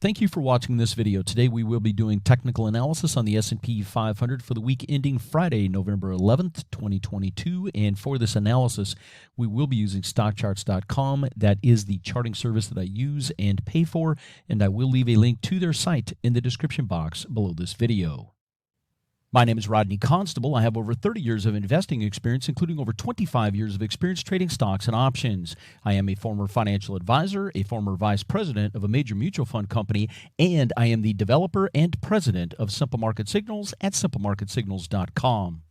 Thank you for watching this video. Today we will be doing technical analysis on the S&P 500 for the week ending Friday, November 11th, 2022. And for this analysis, we will be using stockcharts.com. That is the charting service that I use and pay for, and I will leave a link to their site in the description box below this video. My name is Rodney Constable. I have over 30 years of investing experience, including over 25 years of experience trading stocks and options. I am a former financial advisor, a former vice president of a major mutual fund company, and I am the developer and president of Simple Market Signals at simplemarketsignals.com.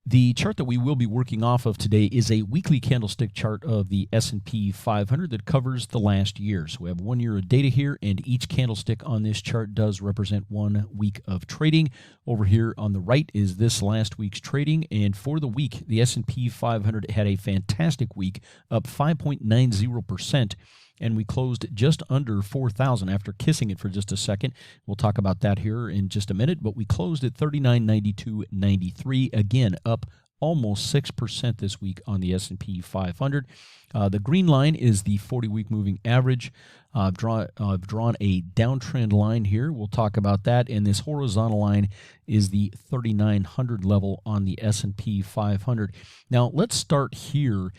The chart that we will be working off of today is a weekly candlestick chart of the S&P 500 that covers the last year. So we have 1 year of data here, and each candlestick on this chart does represent 1 week of trading. Over here on the right is this last week's trading, and for the week, the S&P 500 had a fantastic week, up 5.90%. And we closed just under 4,000 after kissing it for just a second. We'll talk about that here in just a minute, but we closed at 3992.93, again up almost 6% this week on the S&P 500. The green line is the 40-week moving average. I've drawn a downtrend line here. We'll talk about that. And this horizontal line is the 3,900 level on the S&P 500. Now, let's start here.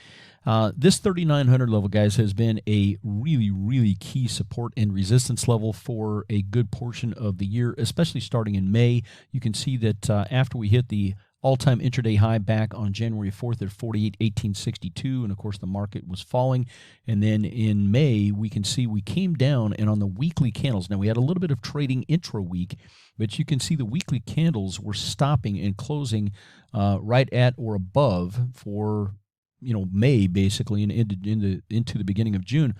This 3,900 level, guys, has been a really key support and resistance level for a good portion of the year, especially starting in May. You can see that after we hit the all-time intraday high back on January 4th at 48,1862, and of course the market was falling. And then in May, we can see we came down, and on the weekly candles, now we had a little bit of trading intra-week, but you can see the weekly candles were stopping and closing right at or above for May basically, and into the beginning of June,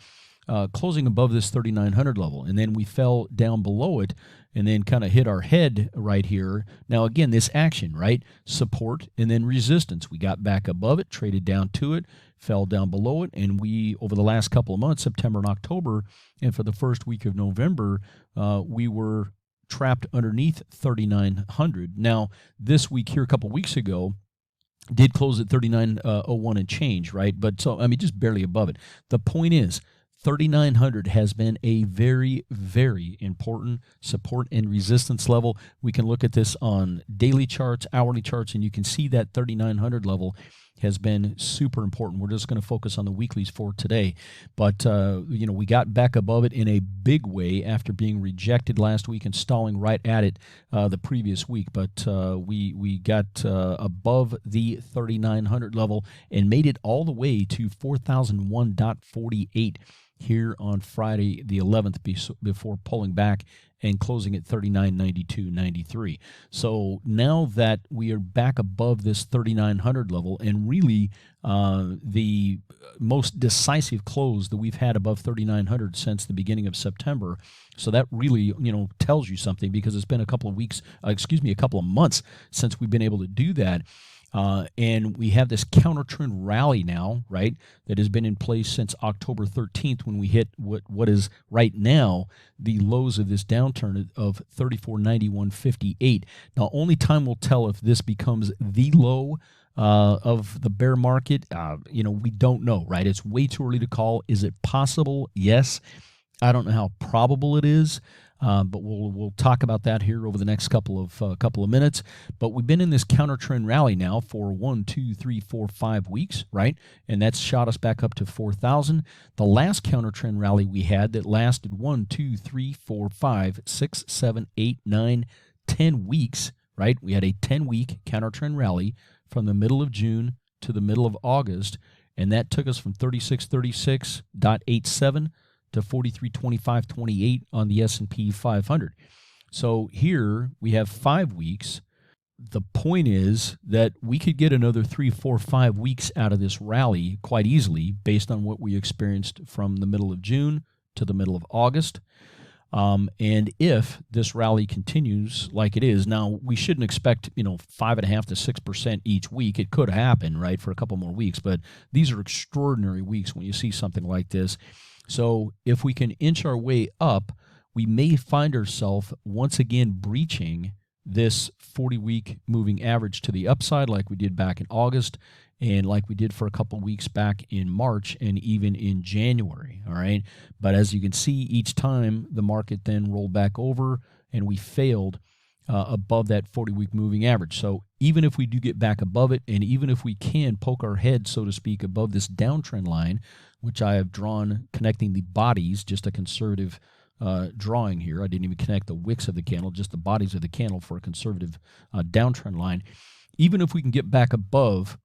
closing above this 3,900 level, and then we fell down below it, and then kind of hit our head right here. Now again, this action, right? Support and then resistance. We got back above it, traded down to it, fell down below it, and we, over the last couple of months, September and October, and for the first week of November, we were trapped underneath 3,900. Now this week here, a couple weeks ago, did close at 39.01 and change, right? But so, I mean, just barely above it. The point is, 3,900 has been a very important support and resistance level. We can look at this on daily charts, hourly charts, and you can see that 3,900 level has been super important. We're just going to focus on the weeklies for today. But, we got back above it in a big way after being rejected last week and stalling right at it the previous week. But we got above the 3,900 level and made it all the way to 4,001.48 here on Friday the 11th before pulling back and closing at 3992.93. So now that we are back above this 3,900 level, and really the most decisive close that we've had above 3,900 since the beginning of September. So that really, tells you something, because it's been a couple of weeks, a couple of months since we've been able to do that. And we have this counter trend rally now, right, that has been in place since October 13th, when we hit what is right now the lows of this downturn of 34.91.58. Now, only time will tell if this becomes the low of the bear market. We don't know, right? It's way too early to call. Is it possible? Yes. I don't know how probable it is. But we'll talk about that here over the next couple of minutes. But we've been in this counter trend rally now for 1, 2, 3, 4, 5 weeks, right? And that's shot us back up to 4,000. The last counter trend rally we had that lasted 1, 2, 3, 4, 5, 6, 7, 8, 9, 10 weeks, right? We had a 10-week counter trend rally from the middle of June to the middle of August, and that took us from 3636.87 to 43.25.28 on the S&P 500. So here we have 5 weeks. The point is that we could get another 3, 4, 5 weeks out of this rally quite easily, based on what we experienced from the middle of June to the middle of August. And if this rally continues like it is, now we shouldn't expect 5.5% to 6% each week. It could happen, right, for a couple more weeks, but these are extraordinary weeks when you see something like this. So if we can inch our way up, we may find ourselves once again breaching this 40-week moving average to the upside like we did back in August. and like we did for a couple weeks back in March and even in January. All right. But as you can see, each time the market then rolled back over and we failed above that 40-week moving average. So even if we do get back above it, and even if we can poke our head, so to speak, above this downtrend line, which I have drawn connecting the bodies, just a conservative drawing here. I didn't even connect the wicks of the candle, just the bodies of the candle for a conservative downtrend line. Even if we can get back above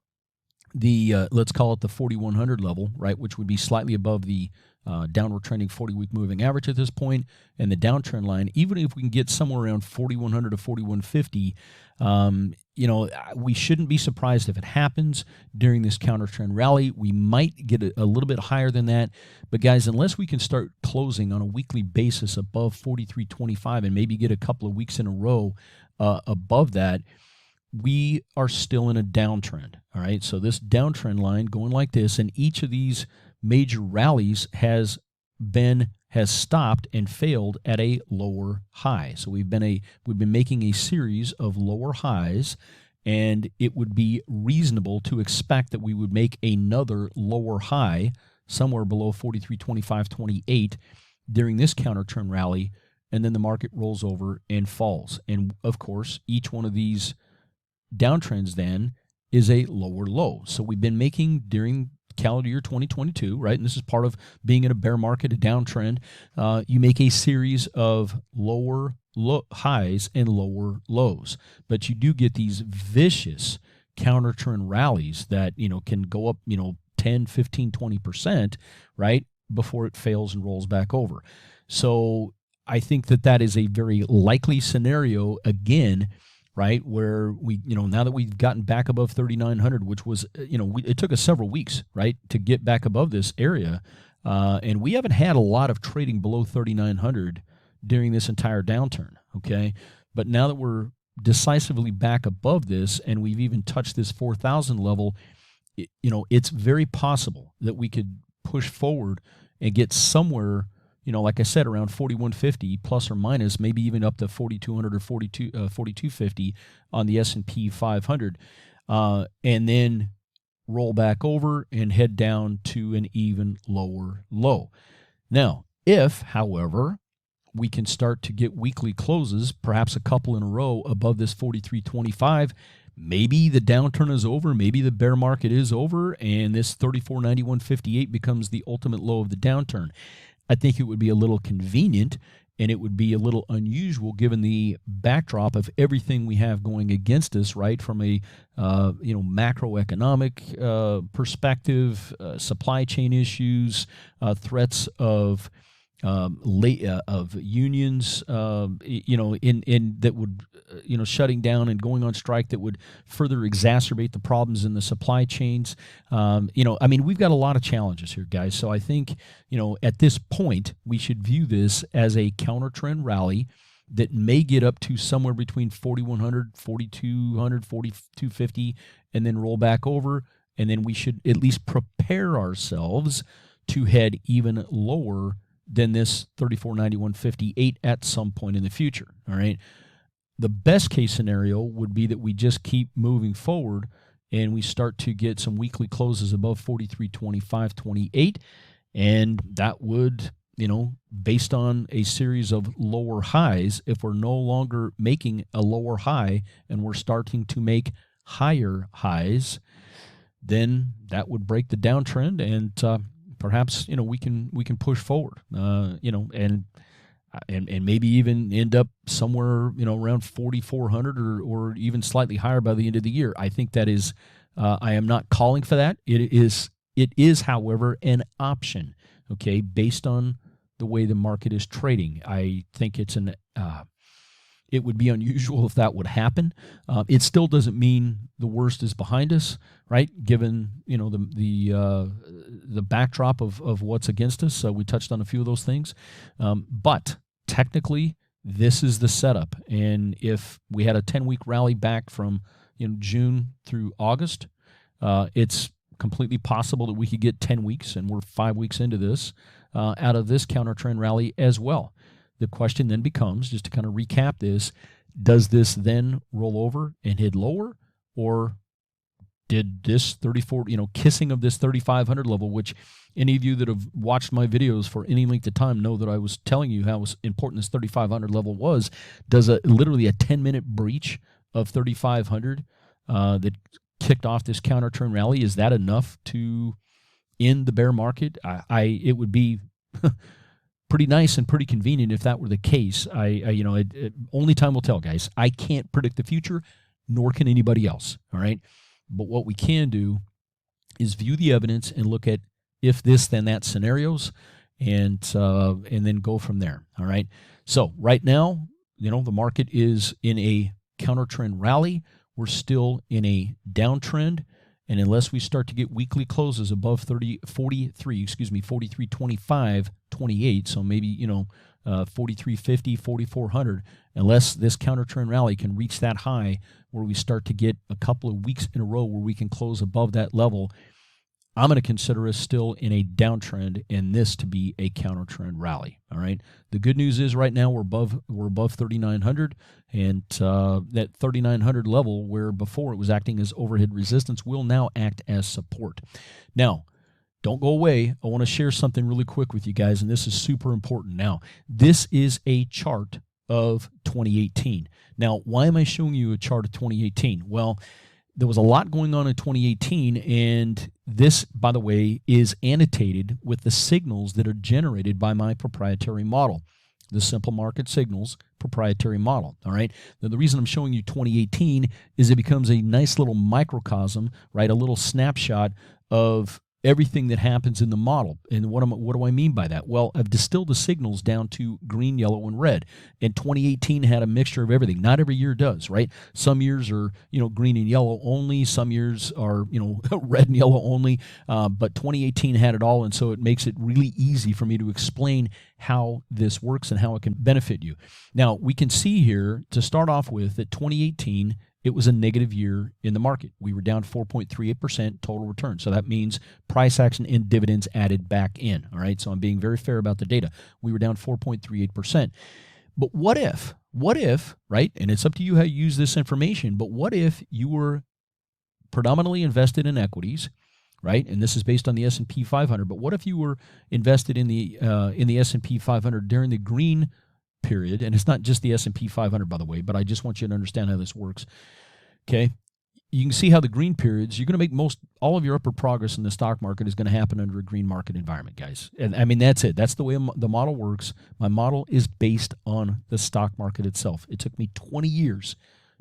the, let's call it the 4,100 level, right, which would be slightly above the downward trending 40-week moving average at this point, and the downtrend line, even if we can get somewhere around 4,100 to 4,150, we shouldn't be surprised if it happens during this counter trend rally. We might get a little bit higher than that, but guys, unless we can start closing on a weekly basis above 43.25 and maybe get a couple of weeks in a row above that, we are still in a downtrend. All right, so this downtrend line going like this, and each of these major rallies has stopped and failed at a lower high. So we've been making a series of lower highs, and it would be reasonable to expect that we would make another lower high somewhere below 43.2528 during this counter trend rally, and then the market rolls over and falls. And of course, each one of these downtrends then is a lower low. So we've been making during calendar year 2022, right? And this is part of being in a bear market, a downtrend. You make a series of lower highs and lower lows, but you do get these vicious counter trend rallies that, can go up, 10, 15, 20%, right? Before it fails and rolls back over. So I think that is a very likely scenario again, right, where we, now that we've gotten back above 3,900, which was, it took us several weeks, right, to get back above this area, and we haven't had a lot of trading below 3,900 during this entire downturn, okay? But now that we're decisively back above this, and we've even touched this 4,000 level, it's very possible that we could push forward and get somewhere, like I said, around 4,150 plus or minus, maybe even up to 4,200 or 4,250 on the S&P 500, and then roll back over and head down to an even lower low. Now, if, however, we can start to get weekly closes, perhaps a couple in a row above this 43.25, maybe the downturn is over, maybe the bear market is over, and this 34.9158 becomes the ultimate low of the downturn. I think it would be a little convenient, and it would be a little unusual given the backdrop of everything we have going against us, right, from a macroeconomic perspective, supply chain issues, threats of unions, in that would, shutting down and going on strike that would further exacerbate the problems in the supply chains. We've got a lot of challenges here, guys. So I think, at this point, we should view this as a counter trend rally that may get up to somewhere between 4,100, 4,200, 4,250, and then roll back over. And then we should at least prepare ourselves to head even lower than this 34.9158 at some point in the future. All right. The best case scenario would be that we just keep moving forward and we start to get some weekly closes above 43.2528, and that would, based on a series of lower highs, if we're no longer making a lower high and we're starting to make higher highs, then that would break the downtrend, and perhaps we can push forward, and maybe even end up somewhere around 4,400 or even slightly higher by the end of the year. I think that is, I am not calling for that. It is, however, an option. Okay, based on the way the market is trading, I think it's it would be unusual if that would happen. It still doesn't mean the worst is behind us, right? Given the backdrop of what's against us. So we touched on a few of those things, but technically this is the setup. And if we had a 10-week rally back from June through August, it's completely possible that we could get 10 weeks, and we're 5 weeks into this, out of this counter trend rally as well. The question then becomes, just to kind of recap this, does this then roll over and head lower, or did this 34, kissing of this 3,500 level, which any of you that have watched my videos for any length of time know that I was telling you how important this 3,500 level was. Does literally a 10-minute breach of 3,500 that kicked off this counter trend rally, is that enough to end the bear market? It would be pretty nice and pretty convenient if that were the case. Only time will tell, guys. I can't predict the future, nor can anybody else. All right. But what we can do is view the evidence and look at if this, then that scenarios, and then go from there. All right. So right now, the market is in a counter trend rally. We're still in a downtrend. And unless we start to get weekly closes above 43.25.28, so maybe, 43.50, 4,400, unless this counter trend rally can reach that high where we start to get a couple of weeks in a row where we can close above that level, I'm going to consider us still in a downtrend and this to be a counter trend rally. All right. The good news is right now we're above 3,900, and that 3,900 level, where before it was acting as overhead resistance, will now act as support. Now, don't go away. I want to share something really quick with you guys, and this is super important. Now, this is a chart of 2018. Now, why am I showing you a chart of 2018? Well, there was a lot going on in 2018, and this, by the way, is annotated with the signals that are generated by my proprietary model, the Simple Market Signals proprietary model. All right. Now, the reason I'm showing you 2018 is it becomes a nice little microcosm, right? A little snapshot of everything that happens in the model. And what do I mean by that? Well, I've distilled the signals down to green, yellow, and red. And 2018 had a mixture of everything. Not every year does, right? Some years are, green and yellow only. Some years are, red and yellow only. But 2018 had it all, and so it makes it really easy for me to explain how this works and how it can benefit you. Now, we can see here, to start off with, that 2018, it was a negative year in the market. We were down 4.38% total return. So that means price action and dividends added back in. All right. So I'm being very fair about the data. We were down 4.38%. But what if, right? And it's up to you how you use this information. But what if you were predominantly invested in equities, right? And this is based on the S&P 500. But what if you were invested in the S&P 500 during the green period? And it's not just the S&P 500, by the way, but I just want you to understand how this works. Okay, you can see how the green periods, you're going to make all of your upward progress in the stock market is going to happen under a green market environment, guys. And I mean, that's it. That's the way the model works. My model is based on the stock market itself. It took me 20 years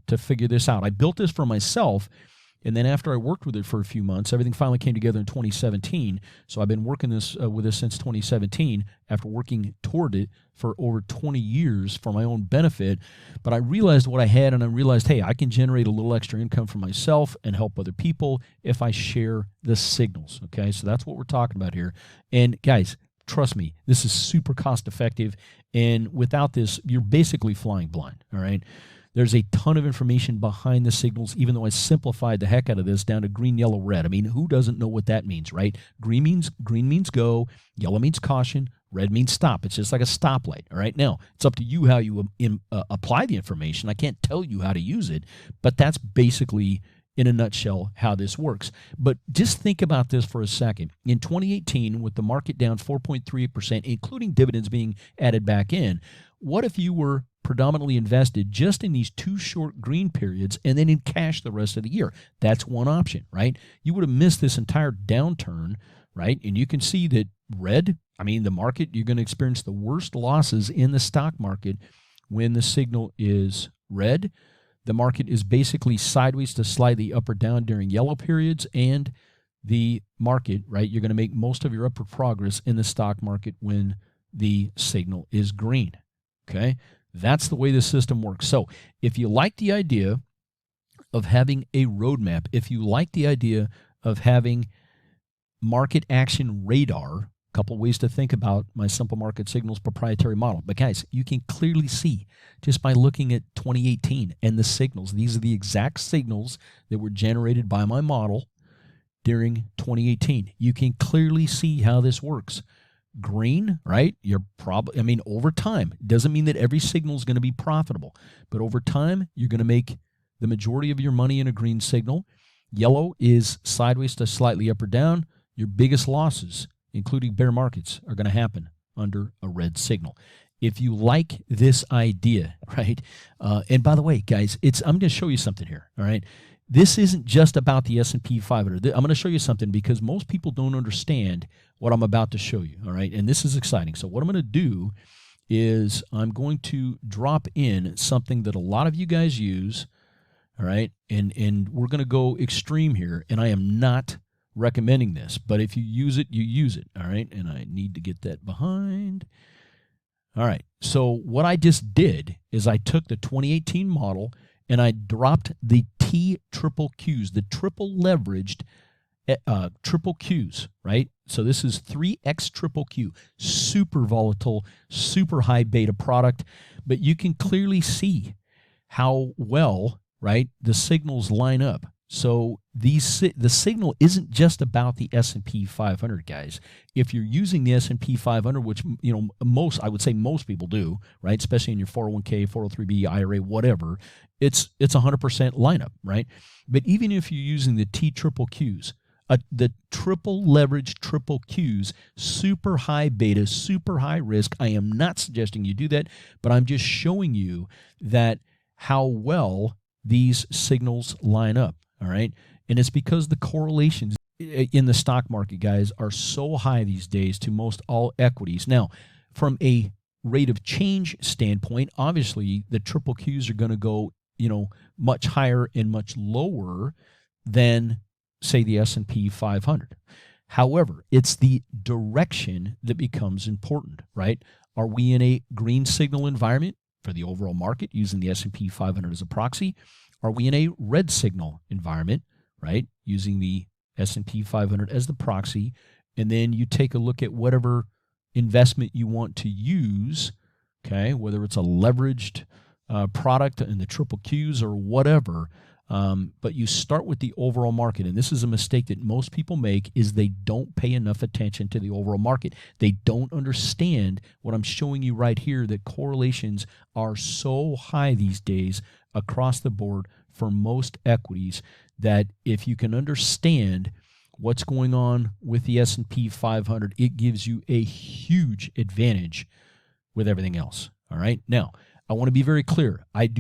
to figure this out. I built this for myself. And then after I worked with it for a few months, everything finally came together in 2017. So I've been working with this since 2017 after working toward it for over 20 years for my own benefit. But I realized what I had, and I realized, hey, I can generate a little extra income for myself and help other people if I share the signals. Okay, so that's what we're talking about here. And guys, trust me, this is super cost effective. And without this, you're basically flying blind. All right. There's a ton of information behind the signals, even though I simplified the heck out of this down to green, yellow, red. I mean, who doesn't know what that means, right? Green means go, yellow means caution, red means stop. It's just like a stoplight, all right? Now, it's up to you how you apply the information. I can't tell you how to use it, but that's basically, in a nutshell, how this works. But just think about this for a second. In 2018, with the market down 4.38%, including dividends being added back in, what if you were predominantly invested just in these two short green periods and then in cash the rest of the year? That's one option, right? You would have missed this entire downturn, right? And you can see that red, I mean, the market, you're going to experience the worst losses in the stock market when the signal is red. The market is basically sideways to slightly up or down during yellow periods, and the market, right, you're going to make most of your upward progress in the stock market when the signal is green. Okay, that's the way the system works. So if you like the idea of having a roadmap, if you like the idea of having market action radar, a couple ways to think about my Simple Market Signals proprietary model. But guys, you can clearly see just by looking at 2018 and the signals, these are the exact signals that were generated by my model during 2018. You can clearly see how this works. Green, right? You're probably, I mean, over time, doesn't mean that every signal is going to be profitable, but over time, you're going to make the majority of your money in a green signal. Yellow is sideways to slightly up or down. Your biggest losses, including bear markets, are going to happen under a red signal. If you like this idea, right? And by the way, guys, I'm going to show you something here, all right? This isn't just about the S&P 500. I'm going to show you something because most people don't understand what I'm about to show you, all right? And this is exciting. So what I'm going to do is I'm going to drop in something that a lot of you guys use, all right? And we're going to go extreme here, and I am not recommending this, but if you use it, you use it, all right? And I need to get that behind. All right, so what I just did is I took the 2018 model and I dropped the triple Qs, the triple leveraged triple Qs, right? So this is 3X triple Q, super volatile, super high beta product, but you can clearly see how well, right, the signals line up. So the signal isn't just about the S&P 500, guys. If you're using the S&P 500, which I would say most people do, right, especially in your 401k, 403b, IRA, whatever, it's 100% lineup, right? But even if you're using the triple Qs, the triple leverage triple Qs, super high beta, super high risk. I am not suggesting you do that, but I'm just showing you that how well these signals line up. All right. And it's because the correlations in the stock market, guys, are so high these days to most all equities. Now, from a rate of change standpoint, obviously the triple Qs are going to go, much higher and much lower than, say, the S&P 500. However, it's the direction that becomes important, right? Are we in a green signal environment for the overall market using the S&P 500 as a proxy? Are we in a red signal environment, right, using the S&P 500 as the proxy? And then you take a look at whatever investment you want to use, okay, whether it's a leveraged product in the triple Qs or whatever. But you start with the overall market, and this is a mistake that most people make, is they don't pay enough attention to the overall market. They don't understand what I'm showing you right here, that correlations are so high these days across the board for most equities that if you can understand what's going on with the S&P 500, it gives you a huge advantage with everything else. All right. Now, I want to be very clear. I'm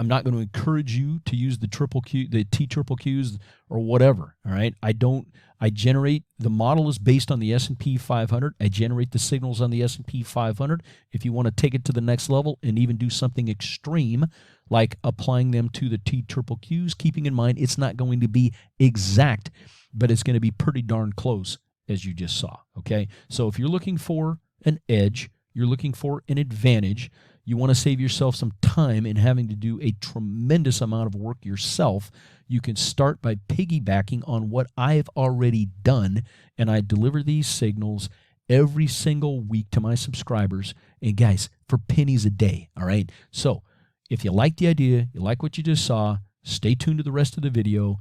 not going to encourage you to use the triple Q, the triple Qs or whatever. All right. The model is based on the S&P 500. I generate the signals on the S&P 500. If you want to take it to the next level and even do something extreme, like applying them to the triple Qs, keeping in mind it's not going to be exact, but it's going to be pretty darn close, as you just saw. Okay. So if you're looking for an edge, you're looking for an advantage, you want to save yourself some time in having to do a tremendous amount of work yourself, you can start by piggybacking on what I've already done, and I deliver these signals every single week to my subscribers, and guys, for pennies a day, all right? So if you like the idea, you like what you just saw, stay tuned to the rest of the video,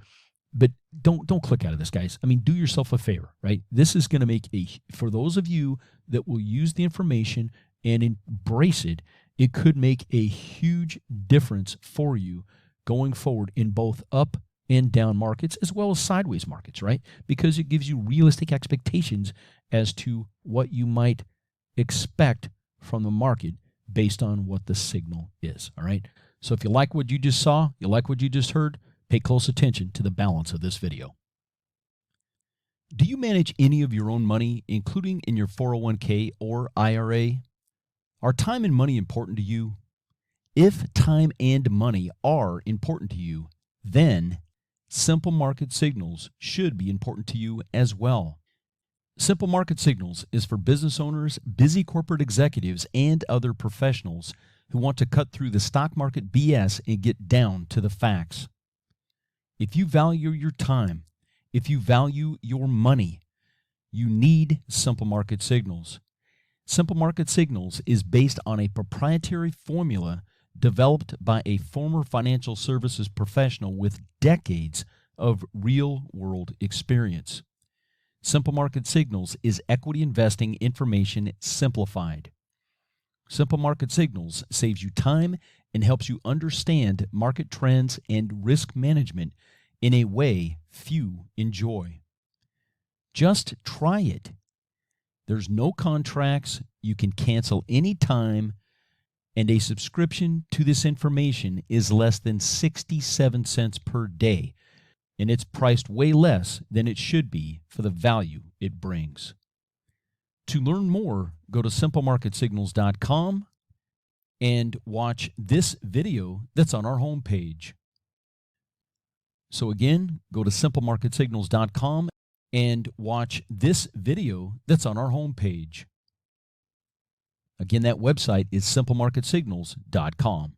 but don't click out of this, guys. I mean, do yourself a favor, right? This is going to make for those of you that will use the information and embrace it, it could make a huge difference for you going forward in both up and down markets as well as sideways markets, right? Because it gives you realistic expectations as to what you might expect from the market based on what the signal is, all right? So if you like what you just saw, you like what you just heard, pay close attention to the balance of this video. Do you manage any of your own money, including in your 401k or IRA? Are time and money important to you? If time and money are important to you, then simple market signals should be important to you as well. Simple market signals is for business owners, busy corporate executives, and other professionals who want to cut through the stock market BS and get down to the facts. If you value your time, if you value your money, you need simple market signals. Simple Market Signals is based on a proprietary formula developed by a former financial services professional with decades of real-world experience. Simple Market Signals is equity investing information simplified. Simple Market Signals saves you time and helps you understand market trends and risk management in a way few enjoy. Just try it. There's no contracts. You can cancel anytime, and a subscription to this information is less than 67 cents per day, and it's priced way less than it should be for the value it brings. To learn more, go to simplemarketsignals.com and watch this video that's on our homepage. So again, go to simplemarketsignals.com and watch this video that's on our homepage. Again, that website is simplemarketsignals.com.